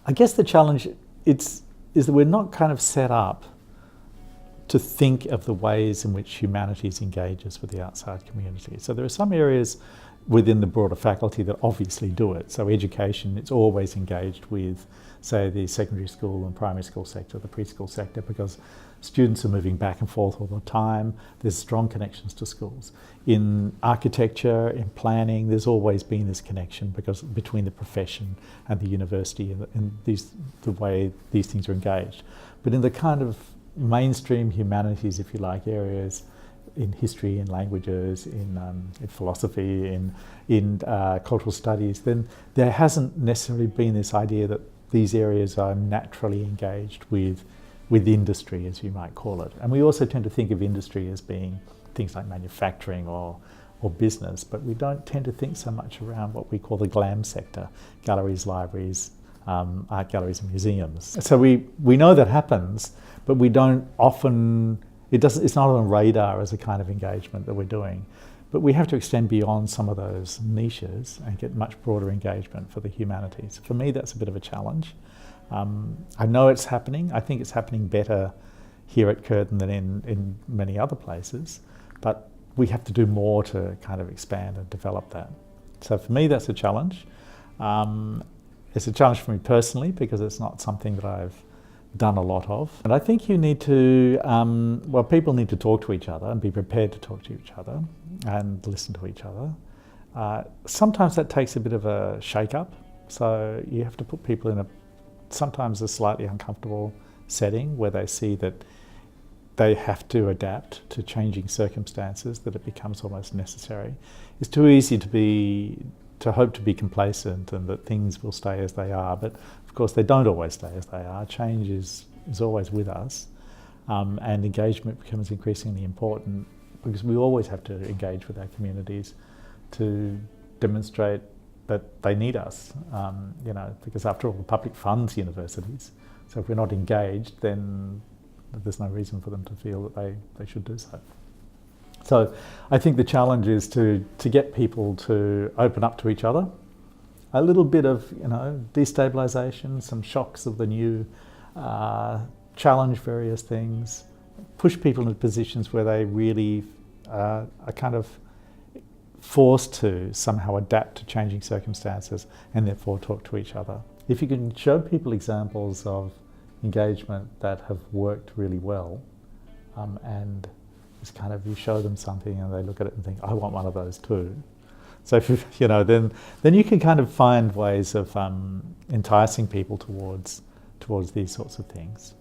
I guess the challenge is that we're not kind of set up to think of the ways in which humanities engages with the outside community. So there are some areas within the broader faculty that obviously do it. So education, it's always engaged with, say, the secondary school and primary school sector, the preschool sector, because students are moving back and forth all the time. There's strong connections to schools. In architecture, in planning, there's always been this connection between the profession and the university and the way these things are engaged. But in the kind of mainstream humanities, if you like, areas, in history, in languages, in philosophy, in cultural studies, then there hasn't necessarily been this idea that these areas are naturally engaged with industry, as you might call it. And we also tend to think of industry as being things like manufacturing or business, but we don't tend to think so much around what we call the GLAM sector, galleries, libraries, art galleries and museums. So we know that happens, but we don't often, it's not on the radar as a kind of engagement that we're doing. But we have to extend beyond some of those niches and get much broader engagement for the humanities. For me, that's a bit of a challenge. I know it's happening. I think it's happening better here at Curtin than in many other places, but we have to do more to kind of expand and develop that. So for me, that's a challenge. It's a challenge for me personally because it's not something that I've done a lot of. And I think you need to, people need to talk to each other and be prepared to talk to each other and listen to each other. Sometimes that takes a bit of a shake-up. So you have to put people in sometimes a slightly uncomfortable setting where they see that they have to adapt to changing circumstances, that it becomes almost necessary. It's too easy to hope to be complacent and that things will stay as they are, but of course they don't always stay as they are. Change is always with us, and engagement becomes increasingly important because we always have to engage with our communities to demonstrate that they need us, because after all, the public funds universities. So if we're not engaged, then there's no reason for them to feel that they should do so. So I think the challenge is to get people to open up to each other. A little bit of, destabilisation, some shocks of the new, challenge various things, push people into positions where they really are kind of forced to somehow adapt to changing circumstances and therefore talk to each other. If you can show people examples of engagement that have worked really well, and it's kind of, you show them something and they look at it and think, I want one of those too. So if then you can kind of find ways of enticing people towards these sorts of things.